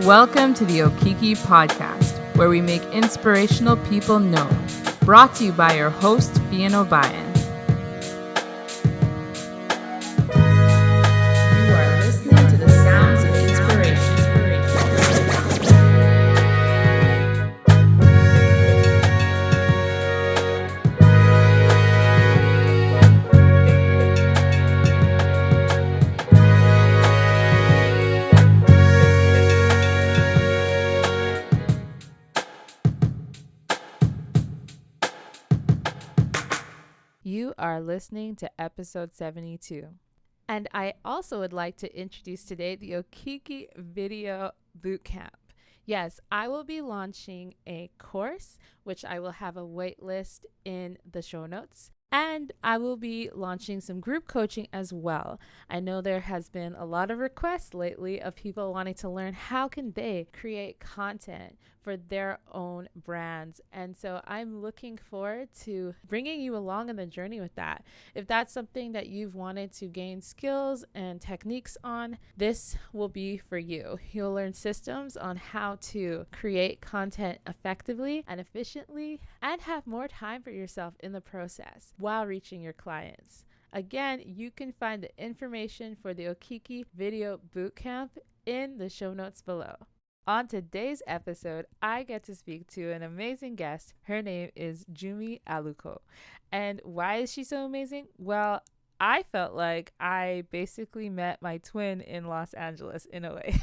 Welcome to the Okiki Podcast, where we make inspirational people known. Brought to you by your host, Fian O'Brien. You are listening to the sounds of inspiration. You are listening to episode 72. And I also would like to introduce today the Okiki Video Bootcamp. Yes, I will be launching a course, which I will have a wait list in the show notes. And I will be launching some group coaching as well. I know there has been a lot of requests lately of people wanting to learn how can they create content for their own brands. And so I'm looking forward to bringing you along on the journey with that. If that's something that you've wanted to gain skills and techniques on, this will be for you. You'll learn systems on how to create content effectively and efficiently and have more time for yourself in the process while reaching your clients. Again, you can find the information for the Okiki Video Bootcamp in the show notes below. On today's episode, I get to speak to an amazing guest. Her name is Jumi Aluko. And why is she so amazing? Well, I felt like I basically met my twin in Los Angeles in a way.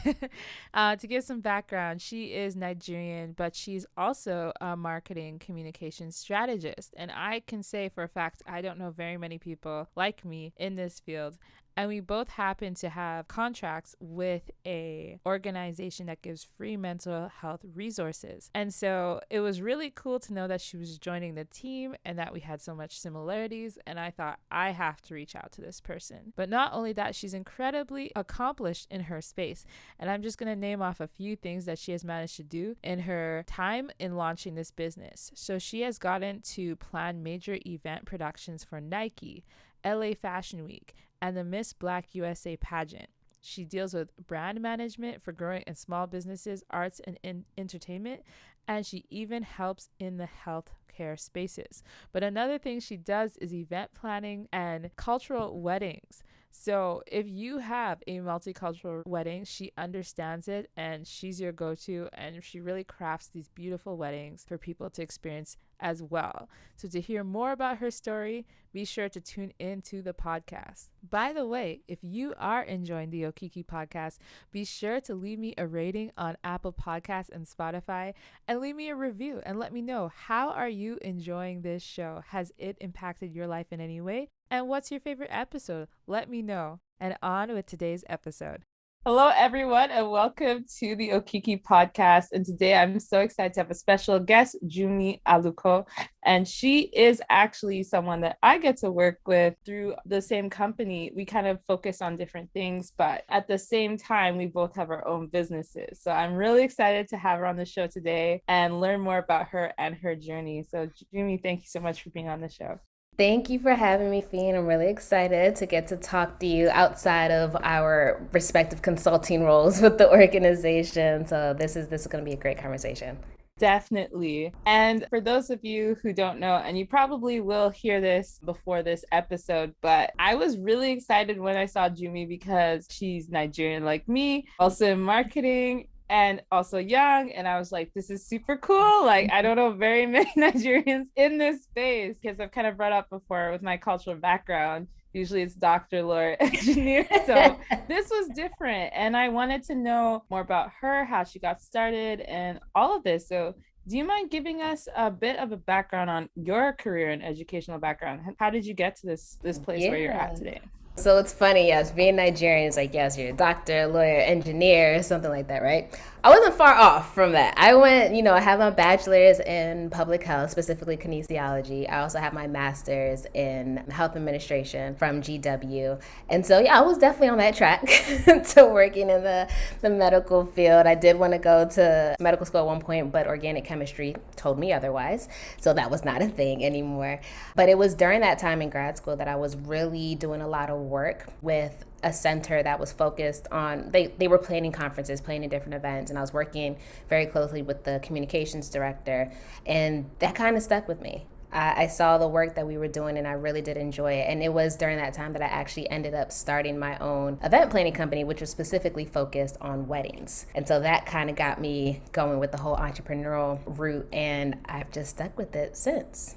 To give some background, she is Nigerian, but she's also a marketing communication strategist. And I can say for a fact, I don't know very many people like me in this field. And we both happen to have contracts with a organization that gives free mental health resources. And so it was really cool to know that she was joining the team and that we had so much similarities. And I thought, I have to reach out to this person. But not only that, she's incredibly accomplished in her space. And I'm just going to name off a few things that she has managed to do in her time in launching this business. So she has gotten to plan major event productions for Nike, LA Fashion Week, and the Miss Black USA Pageant. She deals with brand management for growing in small businesses, arts, and entertainment, and she even helps in the healthcare spaces. But another thing she does is event planning and cultural weddings. So if you have a multicultural wedding, she understands it and she's your go-to, and she really crafts these beautiful weddings for people to experience as well. So to hear more about her story, be sure to tune into the podcast. By the way, if you are enjoying the Okiki podcast, be sure to leave me a rating on Apple Podcasts and Spotify, and leave me a review and let me know, how are you enjoying this show? Has it impacted your life in any way? And what's your favorite episode? Let me know. And on with today's episode. Hello, everyone, and welcome to the Okiki podcast. And today I'm so excited to have a special guest, Jumi Aluko. And she is actually someone that I get to work with through the same company. We kind of focus on different things, but at the same time, we both have our own businesses. So I'm really excited to have her on the show today and learn more about her and her journey. So Jumi, thank you so much for being on the show. Thank you for having me, Fian. I'm really excited to get to talk to you outside of our respective consulting roles with the organization. So this is going to be a great conversation. Definitely. And for those of you who don't know, and you probably will hear this before this episode, but I was really excited when I saw Jumi because she's Nigerian like me, also in marketing, and also young. And I was like, this is super cool. Like, I don't know very many Nigerians in this space, because I've kind of brought up before with my cultural background. Usually it's doctor, lawyer, engineer. So this was different. And I wanted to know more about her, how she got started and all of this. So do you mind giving us a bit of a background on your career and educational background? How did you get to this place where you're at today? So it's funny, yes, being Nigerian is like, yes, you're a doctor, lawyer, engineer, something like that, right? I wasn't far off from that. I went, I have my bachelor's in public health, specifically kinesiology. I also have my master's in health administration from GW. And so, yeah, I was definitely on that track to working in the medical field. I did want to go to medical school at one point, but organic chemistry told me otherwise. So that was not a thing anymore. But it was during that time in grad school that I was really doing a lot of work with a center that was focused on, they were planning conferences, planning different events, and I was working very closely with the communications director, and that kind of stuck with me. I saw the work that we were doing and I really did enjoy it. And it was during that time that I actually ended up starting my own event planning company, which was specifically focused on weddings. And so that kind of got me going with the whole entrepreneurial route, and I've just stuck with it since.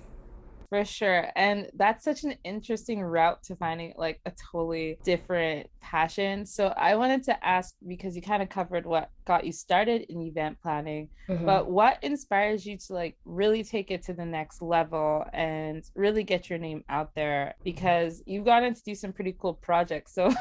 For sure. And that's such an interesting route to finding like a totally different passion. So I wanted to ask, because you kind of covered what got you started in event planning, Mm-hmm. but what inspires you to like really take it to the next level and really get your name out there? Because you've gotten to do some pretty cool projects. So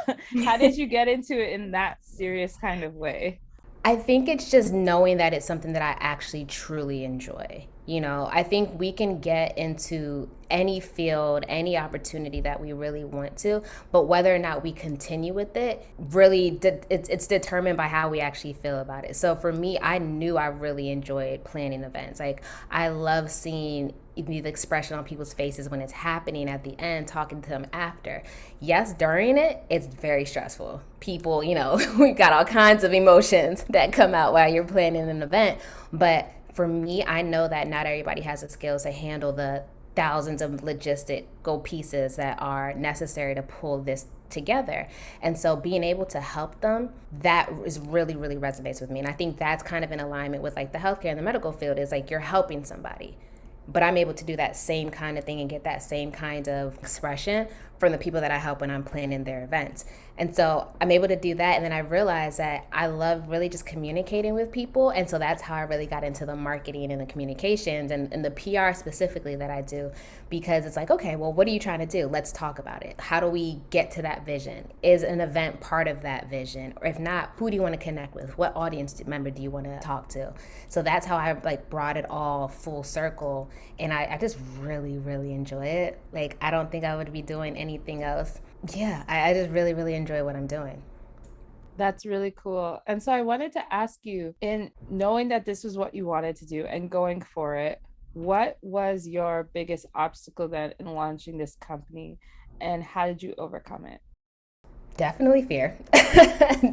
how did you get into it in that serious kind of way? I think it's just knowing that it's something that I actually truly enjoy. I think we can get into any field, any opportunity that we really want to, but whether or not we continue with it, really, it's determined by how we actually feel about it. So for me, I knew I really enjoyed planning events. Like, I love seeing the expression on people's faces when it's happening at the end, talking to them after. Yes, during it, it's very stressful. People, we've got all kinds of emotions that come out while you're planning an event. But for me, I know that not everybody has the skills to handle the thousands of logistical pieces that are necessary to pull this together. And so being able to help them, that is really, really resonates with me. And I think that's kind of in alignment with like the healthcare and the medical field, is like you're helping somebody. But I'm able to do that same kind of thing and get that same kind of expression from the people that I help when I'm planning their events. And so I'm able to do that. And then I realized that I love really just communicating with people. And so that's how I really got into the marketing and the communications and the PR specifically that I do, because it's like, okay, well, what are you trying to do? Let's talk about it. How do we get to that vision? Is an event part of that vision? Or if not, who do you want to connect with? What audience member do you want to talk to? So that's how I like brought it all full circle. And I just really, really enjoy it. Like, I don't think I would be doing anything else. Yeah, I just really, really enjoy what I'm doing. That's really cool. And so I wanted to ask you, in knowing that this was what you wanted to do and going for it, what was your biggest obstacle then in launching this company, and how did you overcome it? Definitely fear.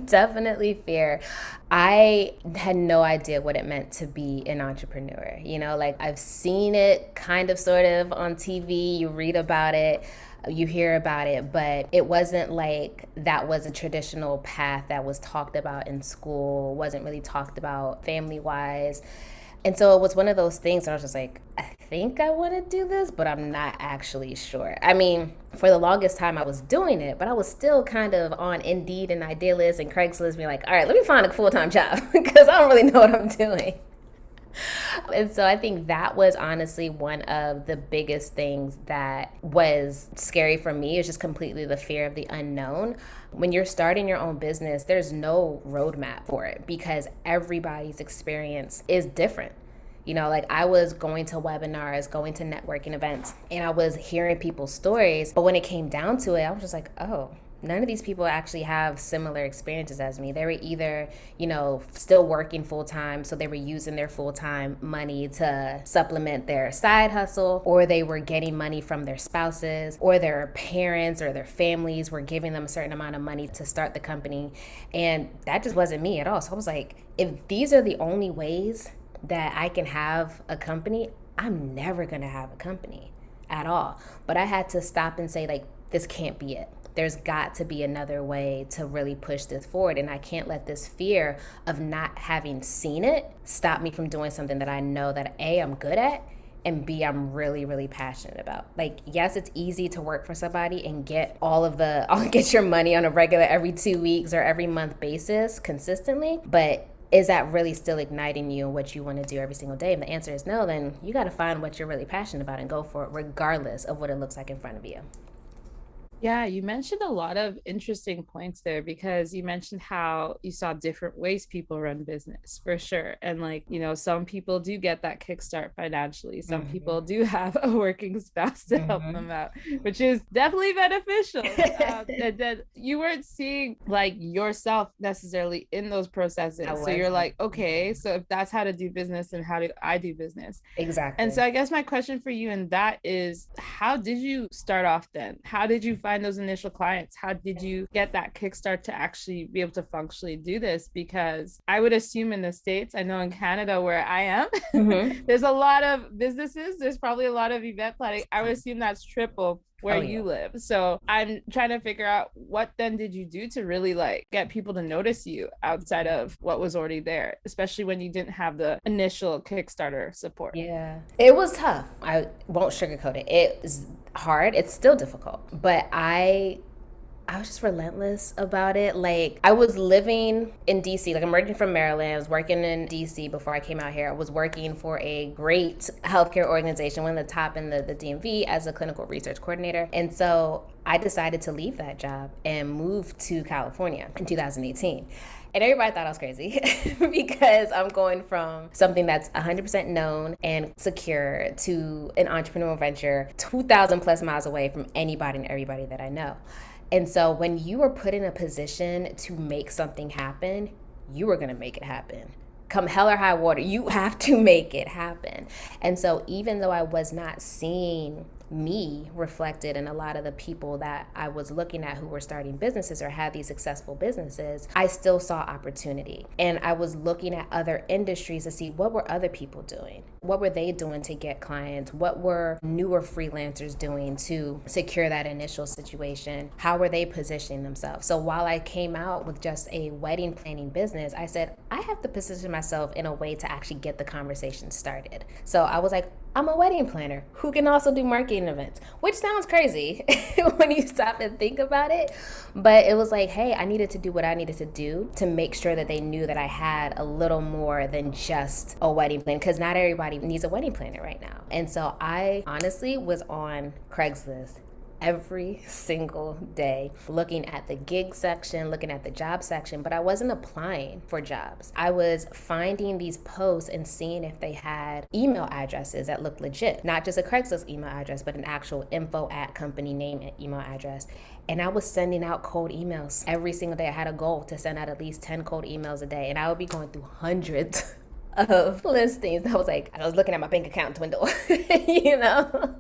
Definitely fear. I had no idea what it meant to be an entrepreneur. Like, I've seen it kind of sort of on TV, you read about it, you hear about it, but it wasn't like that was a traditional path that was talked about in school, wasn't really talked about family wise. And so it was one of those things that I was just like, I think I want to do this, but I'm not actually sure. I mean, for the longest time I was doing it, but I was still kind of on Indeed and Idealist and Craigslist being like, all right, let me find a full-time job because I don't really know what I'm doing. And so I think that was honestly one of the biggest things that was scary for me, is just completely the fear of the unknown. When you're starting your own business, there's no roadmap for it because everybody's experience is different. Like, I was going to webinars, going to networking events, and I was hearing people's stories. But when it came down to it, I was just like, oh, none of these people actually have similar experiences as me. They were either, still working full time, so they were using their full time money to supplement their side hustle, or they were getting money from their spouses, or their parents or their families were giving them a certain amount of money to start the company. And that just wasn't me at all. So I was like, if these are the only ways that I can have a company, I'm never gonna have a company at all. But I had to stop and say, like, this can't be it. There's got to be another way to really push this forward. And I can't let this fear of not having seen it stop me from doing something that I know that A, I'm good at, and B, I'm really, really passionate about. Like, yes, it's easy to work for somebody and get get your money on a regular every 2 weeks or every month basis consistently, but is that really still igniting you and what you want to do every single day? And the answer is no, then you got to find what you're really passionate about and go for it regardless of what it looks like in front of you. Yeah, you mentioned a lot of interesting points there, because you mentioned how you saw different ways people run business, for sure. And like, some people do get that kickstart financially. Some people do have a working spouse to help them out, which is definitely beneficial. And then you weren't seeing like yourself necessarily in those processes. So you're like, okay, so if that's how to do business, then how do I do business? Exactly. And so I guess my question for you in that is, how did you start off then? How did you find find those initial clients? How did you get that kickstart to actually be able to functionally do this? Because I would assume in the States, I know in Canada where I am, there's a lot of businesses. There's probably a lot of event planning. I would assume that's triple where you live. So I'm trying to figure out, what then did you do to really like get people to notice you outside of what was already there, especially when you didn't have the initial Kickstarter support? Yeah, it was tough. I won't sugarcoat it. It was hard. It's still difficult, but I was just relentless about it. Like, I was living in DC, like I'm originally from Maryland. I was working in DC before I came out here. I was working for a great healthcare organization, one of the top in the DMV, as a clinical research coordinator. And so I decided to leave that job and move to California in 2018. And everybody thought I was crazy because I'm going from something that's 100% known and secure to an entrepreneurial venture 2,000 plus miles away from anybody and everybody that I know. And so when you are put in a position to make something happen, you are going to make it happen. Come hell or high water, you have to make it happen. And so even though I was not seeing me reflected in a lot of the people that I was looking at who were starting businesses or had these successful businesses, I still saw opportunity. And I was looking at other industries to see, what were other people doing? What were they doing to get clients? What were newer freelancers doing to secure that initial situation? How were they positioning themselves? So while I came out with just a wedding planning business, I said, I have to position myself in a way to actually get the conversation started. So I was like, I'm a wedding planner who can also do marketing events, which sounds crazy when you stop and think about it. But it was like, hey, I needed to do what I needed to do to make sure that they knew that I had a little more than just a wedding plan, because not everybody needs a wedding planner right now. And so I honestly was on Craigslist every single day, looking at the gig section, looking at the job section, but I wasn't applying for jobs. I was finding these posts and seeing if they had email addresses that looked legit, not just a Craigslist email address, but an actual info at company name email address. And I was sending out cold emails every single day. I had a goal to send out at least 10 cold emails a day, and I would be going through hundreds of listings. I was looking at my bank account dwindle, you know?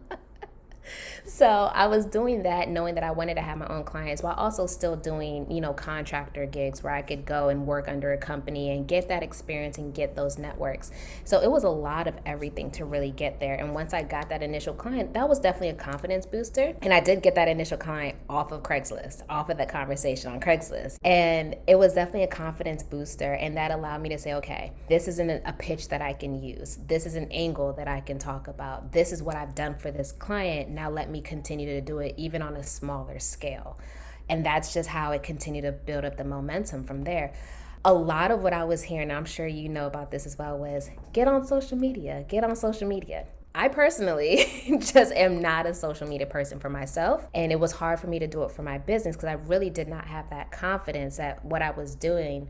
So I was doing that, knowing that I wanted to have my own clients while also still doing, contractor gigs where I could go and work under a company and get that experience and get those networks. So it was a lot of everything to really get there. And once I got that initial client, that was definitely a confidence booster. And I did get that initial client off of Craigslist, off of that conversation on Craigslist. And it was definitely a confidence booster. And that allowed me to say, okay, this isn't a pitch that I can use. This is an angle that I can talk about. This is what I've done for this client. Now let me continue to do it even on a smaller scale. And that's just how it continued to build up the momentum from there. A lot of what I was hearing, I'm sure you know about this as well, was get on social media. I personally just am not a social media person for myself. And it was hard for me to do it for my business because I really did not have that confidence that what I was doing,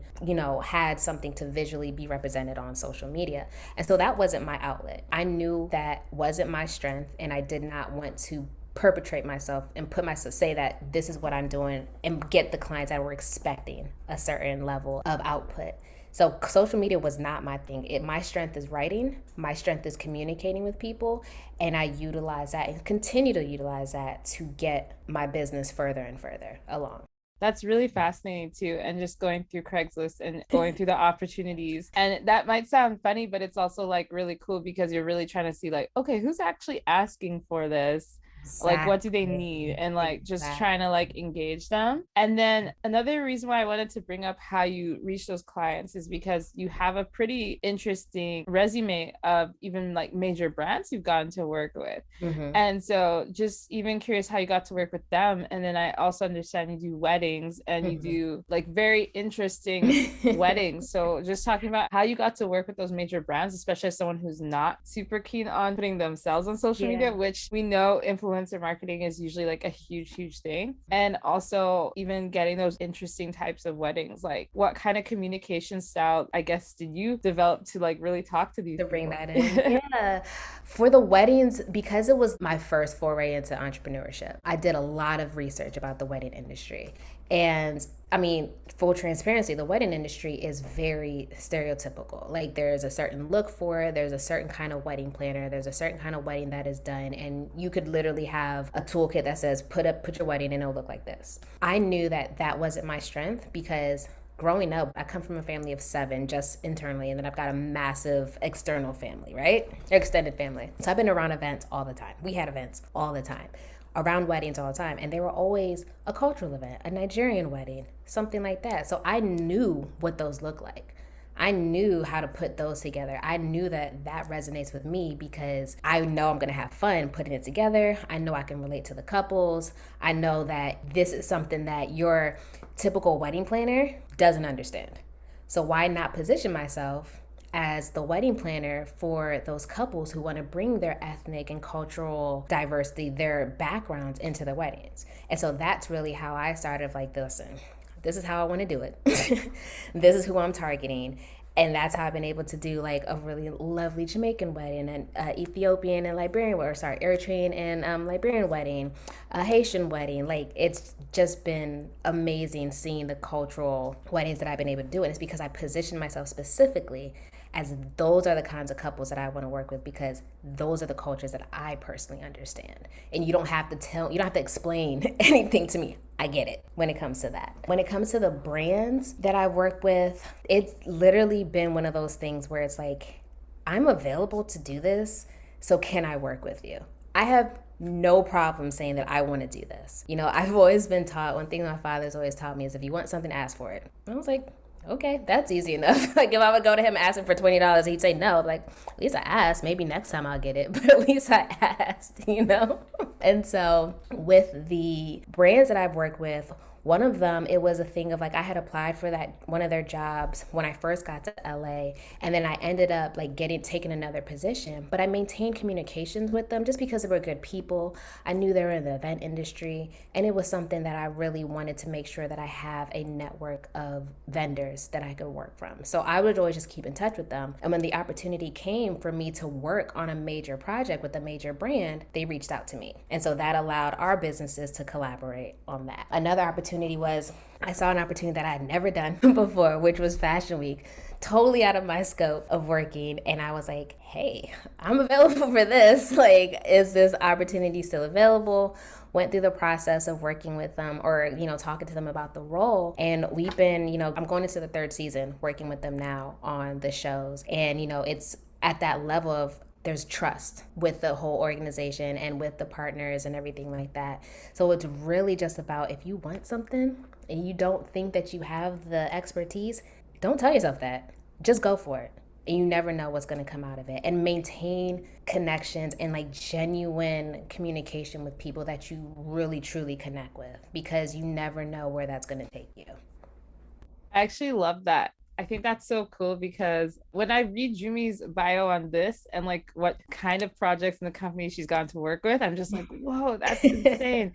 had something to visually be represented on social media. And so that wasn't my outlet. I knew that wasn't my strength, and I did not want to perpetrate myself and say that this is what I'm doing and get the clients that were expecting a certain level of output. So social media was not my thing. My strength is writing. My strength is communicating with people. And I utilize that and continue to utilize that to get my business further and further along. That's really fascinating too. And just going through Craigslist and going through the opportunities. And that might sound funny, but it's also like really cool because you're really trying to see like, okay, who's actually asking for this? Exactly. Like, what do they need? And like just trying to like engage them. And then another reason why I wanted to bring up how you reach those clients is because you have a pretty interesting resume of even like major brands you've gotten to work with. Mm-hmm. And so just even curious how you got to work with them. And then I also understand you do weddings and you do like very interesting weddings. So just talking about how you got to work with those major brands, especially as someone who's not super keen on putting themselves on social media, which we know influencer marketing is usually like a huge thing. And also even getting those interesting types of weddings, like what kind of communication style, I guess, did you develop to like really talk to these to bring that in? Yeah. For the weddings, because it was my first foray into entrepreneurship, I did a lot of research about the wedding industry. And I mean, full transparency, the wedding industry is very stereotypical. Like there's a certain look for it, there's a certain kind of wedding planner, there's a certain kind of wedding that is done, and you could literally have a toolkit that says put your wedding and it'll look like this. I knew that that wasn't my strength because growing up, I come from a family of 7 just internally, and then I've got a massive external family, right? Extended family. So I've been around events all the time. We had events all the time, around weddings all the time, and they were always a cultural event, a Nigerian wedding, something like that. So I knew what those look like. I knew how to put those together. I knew that that resonates with me because I know I'm going to have fun putting it together. I know I can relate to the couples. I know that this is something that your typical wedding planner doesn't understand. So why not position myself as the wedding planner for those couples who want to bring their ethnic and cultural diversity, their backgrounds into their weddings? And so that's really how I started, like, listen, this is how I want to do it. This is who I'm targeting. And that's how I've been able to do like a really lovely Jamaican wedding, and Ethiopian and Liberian, or sorry, Eritrean and Liberian wedding, a Haitian wedding. Like it's just been amazing seeing the cultural weddings that I've been able to do. And it's because I position myself specifically as those are the kinds of couples that I want to work with, because those are the cultures that I personally understand. And you don't have to explain anything to me. I get it when it comes to that. When it comes to the brands that I work with, it's literally been one of those things where it's like, I'm available to do this, so can I work with you? I have no problem saying that I want to do this. You know, I've always been taught, one thing my father's always taught me is if you want something, ask for it. And I was like, okay, that's easy enough. Like if I would go to him asking for $20, he'd say no. Like, at least I asked. Maybe next time I'll get it, but at least I asked, you know? And so with the brands that I've worked with, one of them, it was a thing of like, I had applied for that one of their jobs when I first got to LA, and then I ended up like taking another position, but I maintained communications with them just because they were good people. I knew they were in the event industry, and it was something that I really wanted to make sure that I have a network of vendors that I could work from. So I would always just keep in touch with them. And when the opportunity came for me to work on a major project with a major brand, they reached out to me. And so that allowed our businesses to collaborate on that. Another opportunity was I saw an opportunity that I had never done before, which was Fashion Week, totally out of my scope of working. And I was like, hey, I'm available for this. Like, is this opportunity still available? Went through the process of working with them, or, you know, talking to them about the role. And we've been, you know, I'm going into the 3rd season working with them now on the shows. And, you know, it's at that level of there's trust with the whole organization and with the partners and everything like that. So it's really just about, if you want something and you don't think that you have the expertise, don't tell yourself that. Just go for it. And you never know what's going to come out of it. And maintain connections and like genuine communication with people that you really truly connect with, because you never know where that's going to take you. I actually love that. I think that's so cool, because when I read Jumi's bio on this and like what kind of projects and the company she's gone to work with, I'm just like, whoa, that's insane.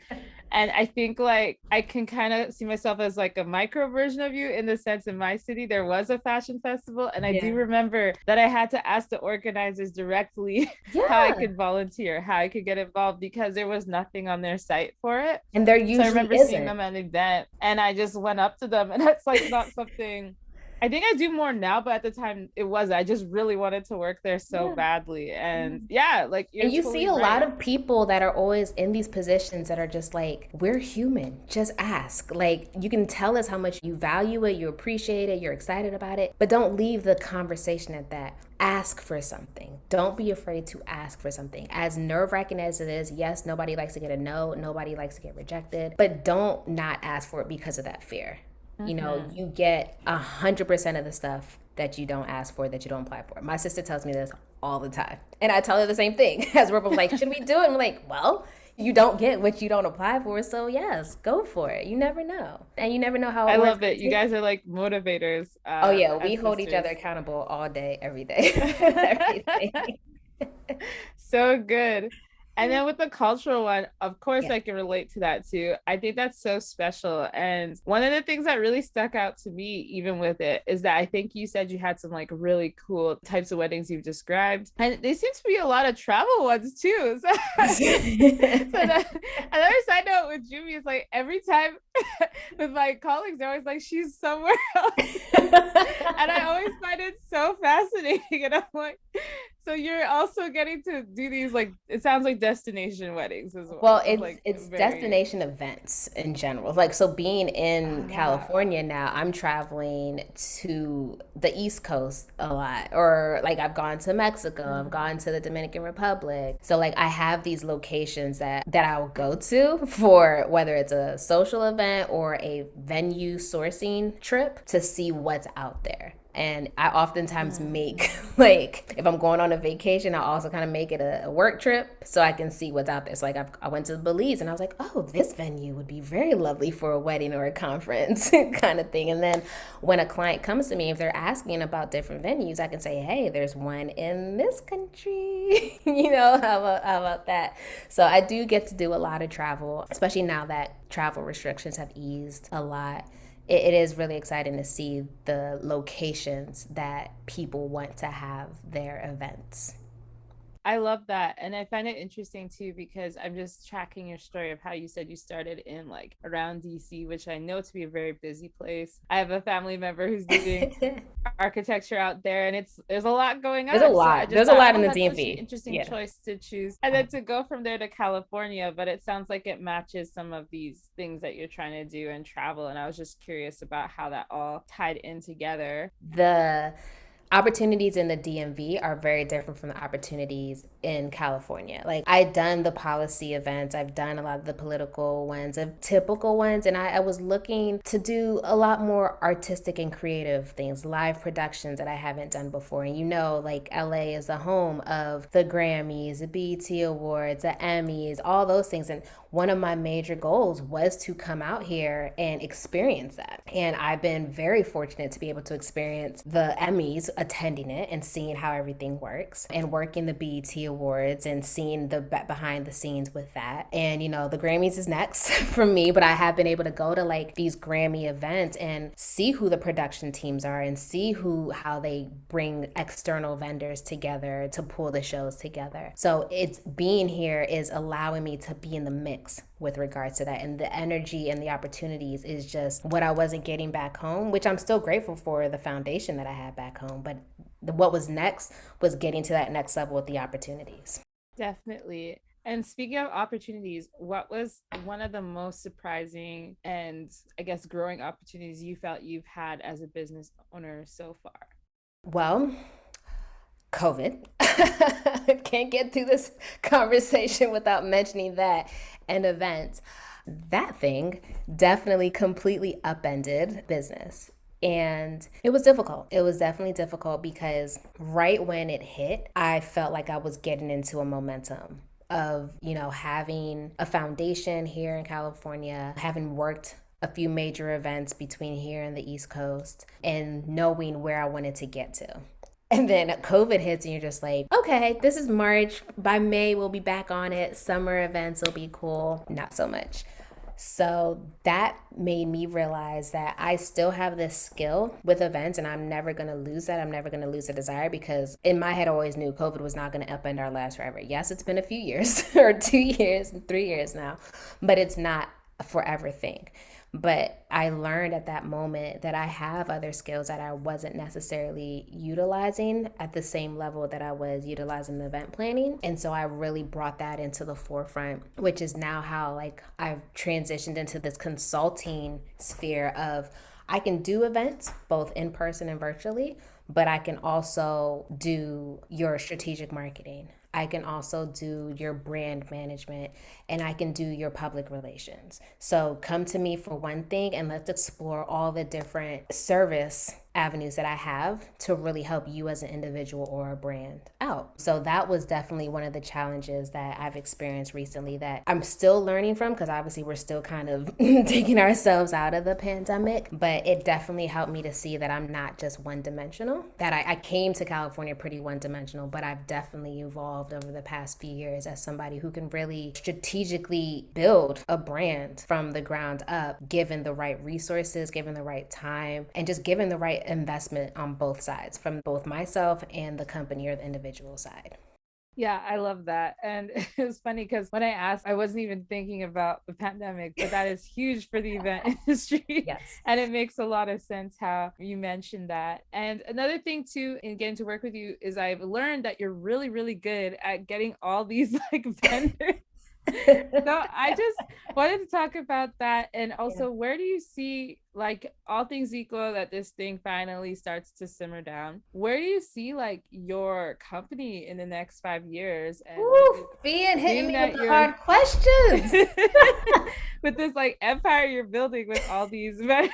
And I think like I can kind of see myself as like a micro version of you, in the sense in my city there was a fashion festival, and I do remember that I had to ask the organizers directly how I could volunteer, how I could get involved, because there was nothing on their site for it. And there usually I remember isn't. seeing them at an event, and I just went up to them, and that's like not something I think I do more now, but at the time it was. I just really wanted to work there so badly. And like and you totally see a right. lot of people that are always in these positions that are just like, we're human, just ask. Like, you can tell us how much you value it, you appreciate it, you're excited about it, but don't leave the conversation at that. Ask for something. Don't be afraid to ask for something. As nerve-wracking as it is, yes, nobody likes to get a no, nobody likes to get rejected, but don't not ask for it because of that fear. You know, you get 100% of the stuff that you don't ask for, that you don't apply for. My sister tells me this all the time. And I tell her the same thing. As we're both like, should we do it? And I'm like, well, you don't get what you don't apply for. So yes, go for it. You never know. And you never know how it works. I love it. You guys are like motivators. Oh yeah, we hold each other accountable all day, every day. Everything. So good. And then with the cultural one, of course, Yeah. I can relate to that too. I think that's so special. And one of the things that really stuck out to me, even with it, is that I think you said you had some like really cool types of weddings you've described. And they seem to be a lot of travel ones too. So, another side note with Jumi is like every time with my colleagues, they're always like, she's somewhere else. And I always find it so fascinating. And I'm like, so you're also getting to do these like it sounds like destination weddings as well. Well, It's like it's very destination events in general. Like, so being in ah California now, I'm traveling to the East Coast a lot. Or like I've gone to Mexico, I've gone to the Dominican Republic. So like I have these locations that I will go to for whether it's a social event or a venue sourcing trip to see what's out there. And I oftentimes make, like, if I'm going on a vacation, I also kind of make it a work trip so I can see what's out there. So, like, I went to Belize and I was like, oh, this venue would be very lovely for a wedding or a conference kind of thing. And then when a client comes to me, if they're asking about different venues, I can say, hey, there's one in this country. How about that? So, I do get to do a lot of travel, especially now that travel restrictions have eased a lot. It is really exciting to see the locations that people want to have their events. I love that. And I find it interesting too because I'm just tracking your story of how you said you started in like around DC, which I know to be a very busy place. I have a family member who's doing architecture out there and there's a lot going There's a on. So I lot. just There's a thought, lot in oh, the that's such an DMV. interesting Yeah. choice to choose. And then to go from there to California, but it sounds like it matches some of these things that you're trying to do and travel. And I was just curious about how that all tied in together. The opportunities in the DMV are very different from the opportunities in California. Like I've done the policy events, I've done a lot of the political ones, of typical ones, and I was looking to do a lot more artistic and creative things, live productions that I haven't done before. And like LA is the home of the Grammys, the BET Awards, the Emmys, all those things. And one of my major goals was to come out here and experience that. And I've been very fortunate to be able to experience the Emmys, attending it and seeing how everything works, and working the BET Awards and seeing the behind the scenes with that. And the Grammys is next for me, but I have been able to go to like these Grammy events and see who the production teams are and see how they bring external vendors together to pull the shows together. So it's being here is allowing me to be in the mix with regards to that, and the energy and the opportunities is just what I wasn't getting back home, which I'm still grateful for the foundation that I had back home, but what was next was getting to that next level with the opportunities. Definitely. And speaking of opportunities, what was one of the most surprising and I guess growing opportunities you felt you've had as a business owner so far? Well, COVID. Can't get through this conversation without mentioning that, and events. That thing definitely completely upended business. And it was difficult. It was definitely difficult because right when it hit, I felt like I was getting into a momentum of, having a foundation here in California, having worked a few major events between here and the East Coast, and knowing where I wanted to get to. And then COVID hits and you're just like, okay, this is March. By May, we'll be back on it. Summer events will be cool. Not so much. So that made me realize that I still have this skill with events and I'm never going to lose that. I'm never going to lose the desire, because in my head, I always knew COVID was not going to upend our lives forever. Yes, it's been a few years or 2 years, 3 years now, but it's not a forever thing. But I learned at that moment that I have other skills that I wasn't necessarily utilizing at the same level that I was utilizing the event planning. And so I really brought that into the forefront, which is now how I've transitioned into this consulting sphere of I can do events both in person and virtually, but I can also do your strategic marketing. I can also do your brand management, and I can do your public relations. So come to me for one thing and let's explore all the different service avenues that I have to really help you as an individual or a brand out. So that was definitely one of the challenges that I've experienced recently that I'm still learning from, because obviously we're still kind of taking ourselves out of the pandemic, but it definitely helped me to see that I'm not just one dimensional, that I came to California pretty one dimensional, but I've definitely evolved over the past few years as somebody who can really strategically build a brand from the ground up, given the right resources, given the right time, and just given the right investment on both sides, from both myself and the company or the individual side. Yeah, I love that. And it was funny because when I asked, I wasn't even thinking about the pandemic, but that is huge for the event industry. Yes. And it makes a lot of sense how you mentioned that. And another thing too, in getting to work with you, is I've learned that you're really, really good at getting all these like vendors. So I just wanted to talk about that. And Yeah. also, where do you see, like, all things equal, that this thing finally starts to simmer down? Where do you see like your company in the next 5 years? And Woo, being hitting being me with that the you're hard questions. with this like empire you're building with all these vendors.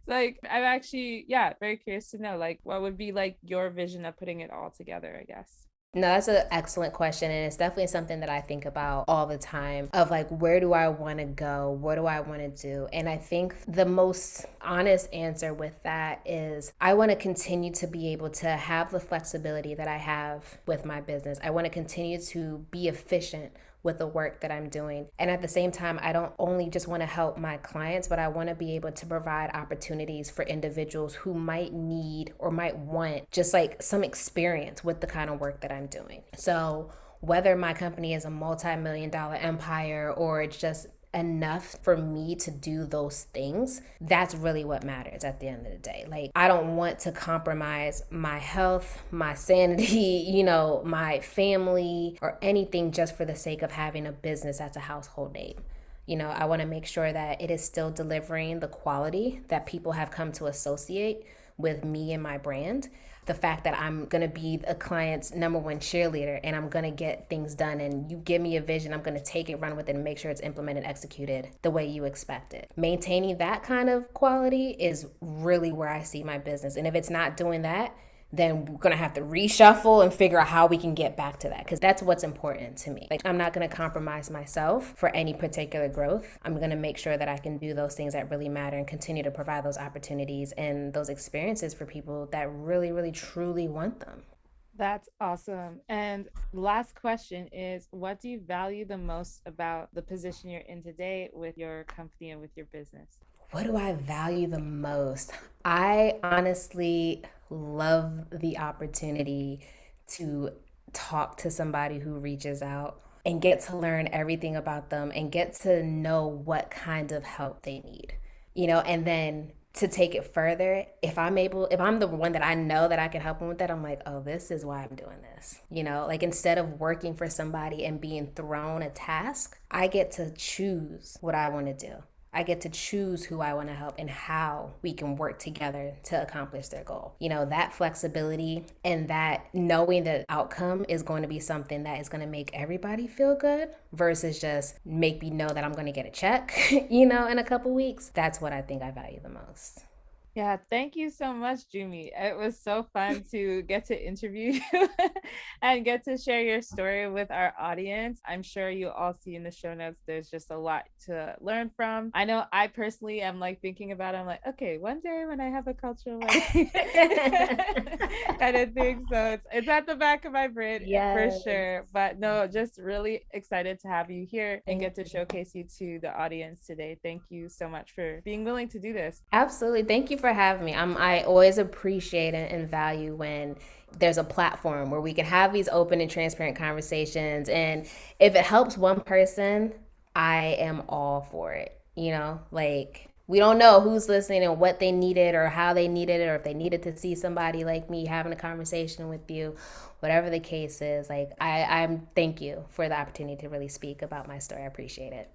Like, I'm actually, yeah, very curious to know, like, what would be like your vision of putting it all together, I guess. No, that's an excellent question. And it's definitely something that I think about all the time of like, where do I want to go? What do I want to do? And I think the most honest answer with that is I want to continue to be able to have the flexibility that I have with my business. I want to continue to be efficient with the work that I'm doing. And at the same time, I don't only just want to help my clients, but I want to be able to provide opportunities for individuals who might need or might want just like some experience with the kind of work that I'm doing. So whether my company is a multi-million dollar empire or it's just enough for me to do those things, that's really what matters at the end of the day. Like, I don't want to compromise my health, my sanity, my family, or anything just for the sake of having a business that's a household name. I want to make sure that it is still delivering the quality that people have come to associate with me and my brand. The fact that I'm going to be a client's number one cheerleader and I'm going to get things done, and you give me a vision, I'm going to take it, run with it, and make sure it's implemented, executed the way you expect it. Maintaining that kind of quality is really where I see my business. And if it's not doing that, then we're going to have to reshuffle and figure out how we can get back to that, because that's what's important to me. Like, I'm not going to compromise myself for any particular growth. I'm going to make sure that I can do those things that really matter and continue to provide those opportunities and those experiences for people that really, really, truly want them. That's awesome. And last question is, what do you value the most about the position you're in today with your company and with your business? What do I value the most? I honestly love the opportunity to talk to somebody who reaches out and get to learn everything about them and get to know what kind of help they need, and then to take it further, if I'm the one that I know that I can help them with that, I'm like, oh, this is why I'm doing this. Like, instead of working for somebody and being thrown a task, I get to choose what I want to do. I get to choose who I want to help and how we can work together to accomplish their goal. That flexibility and that knowing that outcome is going to be something that is going to make everybody feel good versus just make me know that I'm going to get a check, in a couple weeks. That's what I think I value the most. Yeah, thank you so much, Jumi. It was so fun to get to interview you and get to share your story with our audience. I'm sure you all see in the show notes, there's just a lot to learn from. I know I personally am like thinking about it. I'm like, okay, one day when I have a cultural like kind of thing. So it's at the back of my brain for Yes. sure. But no, just really excited to have you here and get to showcase you to the audience today. Thank you so much for being willing to do this. Absolutely. Thank you for having me. I always appreciate and value when there's a platform where we can have these open and transparent conversations. And if it helps one person, I am all for it. Like, we don't know who's listening and what they needed or how they needed it, or if they needed to see somebody like me having a conversation with you, whatever the case is. Like, I'm thank you for the opportunity to really speak about my story. I appreciate it.